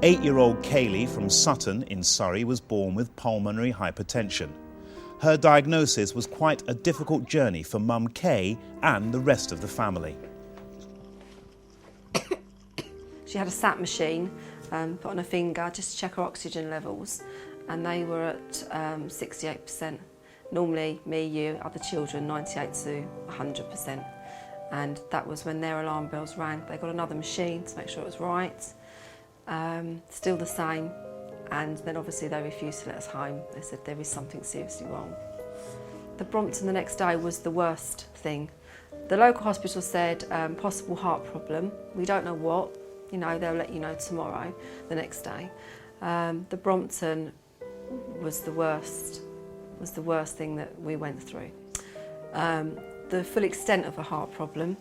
8-year-old Kaylee from Sutton in Surrey was born with pulmonary hypertension. Her diagnosis was quite a difficult journey for mum Kay and the rest of the family. She had a sat machine put on her finger just to check her oxygen levels, and they were at 68%. Normally, me, you, other children, 98 to 100%. And that was when their alarm bells rang. They got another machine to make sure it was right. Still the same. And then obviously they refused to let us home. They said there is something seriously wrong. The Brompton the next day was the worst thing. The local hospital said possible heart problem. We don't know what. You know, they'll let you know tomorrow, the next day. The Brompton was the worst thing that we went through. The full extent of a heart problem,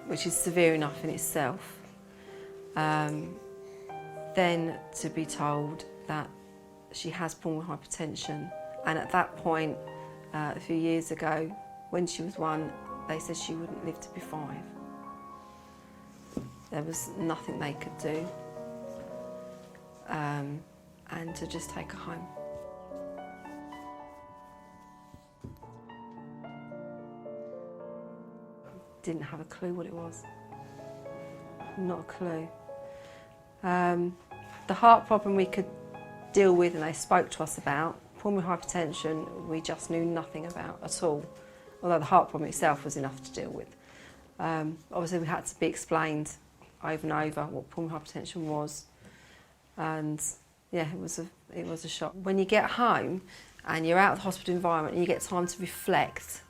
which is severe enough in itself, then to be told that she has pulmonary hypertension, and at that point, a few years ago, when she was 1, they said she wouldn't live to be 5. There was nothing they could do, and to just take her home. Didn't have a clue what it was. Not a clue. The heart problem we could deal with and they spoke to us about. Pulmonary hypertension we just knew nothing about at all, although the heart problem itself was enough to deal with. Obviously we had to be explained over and over what pulmonary hypertension was, and yeah, it was a shock. When you get home and you're out of the hospital environment and you get time to reflect,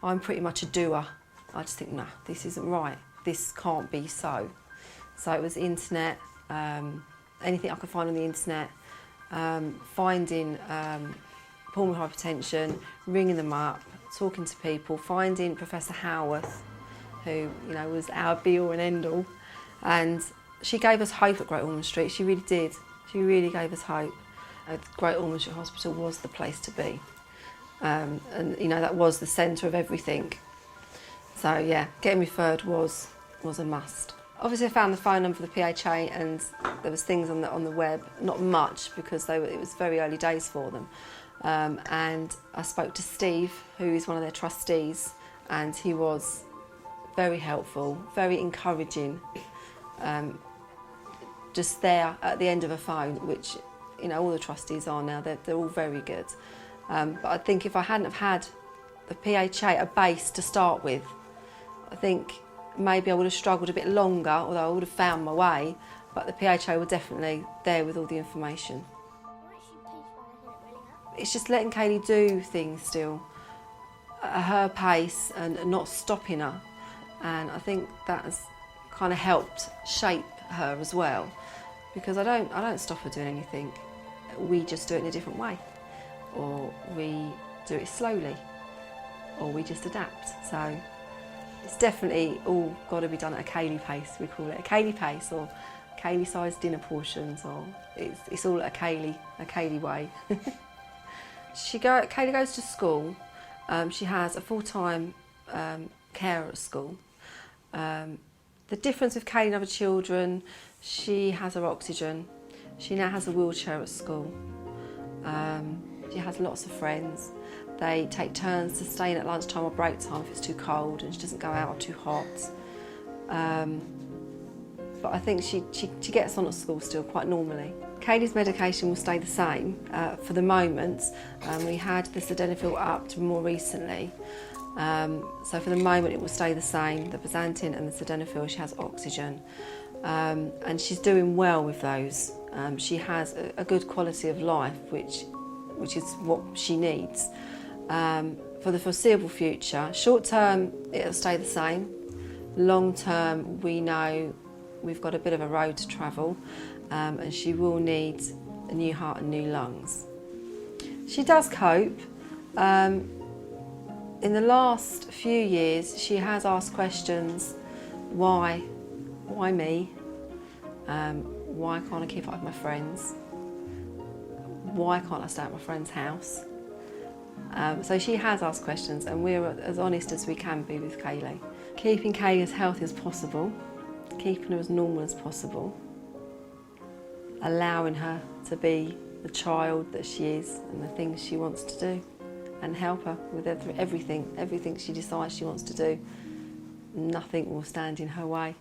I'm pretty much a doer. I just think, no, this isn't right. This can't be so. So it was internet, anything I could find on the internet, finding pulmonary hypertension, ringing them up, talking to people, finding Professor Howarth, who was our be-all and end-all, and she gave us hope at Great Ormond Street. She really did. She really gave us hope. Great Ormond Street Hospital was the place to be, and that was the centre of everything. So yeah, getting referred was a must. Obviously I found the phone number for the PHA, and there was things on the web, not much because it was very early days for them. And I spoke to Steve, who is one of their trustees, and he was very helpful, very encouraging, just there at the end of a phone, which all the trustees are now. They're all very good. But I think if I hadn't have had the PHA, a base to start with, I think maybe I would have struggled a bit longer, although I would have found my way, but the PHA were definitely there with all the information. It's just letting Kaylee do things still at her pace and not stopping her, and I think that has kind of helped shape her as well, because I don't stop her doing anything. We just do it in a different way, or we do it slowly, or we just adapt. So it's definitely all got to be done at a Kaylee pace. We call it a Kaylee pace, or Kaylee-sized dinner portions, or it's all at a Kaylee way. Kaylee goes to school. She has a full-time carer at school. The difference with Kaylee and other children, she has her oxygen. She now has a wheelchair at school. She has lots of friends. They take turns to stay in at lunchtime or break time if it's too cold and she doesn't go out or too hot. But I think she gets on at school still quite normally. Kaylee's medication will stay the same for the moment. We had the sildenafil upped more recently. So for the moment it will stay the same, the Byzantine and the sildenafil. She has oxygen, and she's doing well with those. She has a good quality of life, which is what she needs. For the foreseeable future, short term it'll stay the same. Long term we know we've got a bit of a road to travel, and she will need a new heart and new lungs. She does cope. In the last few years she has asked questions. Why me? Why can't I keep up with my friends? Why can't I stay at my friend's house? So she has asked questions, and we're as honest as we can be with Kaylee. Keeping Kaylee as healthy as possible, keeping her as normal as possible, allowing her to be the child that she is and the things she wants to do, and help her with everything she decides she wants to do. Nothing will stand in her way.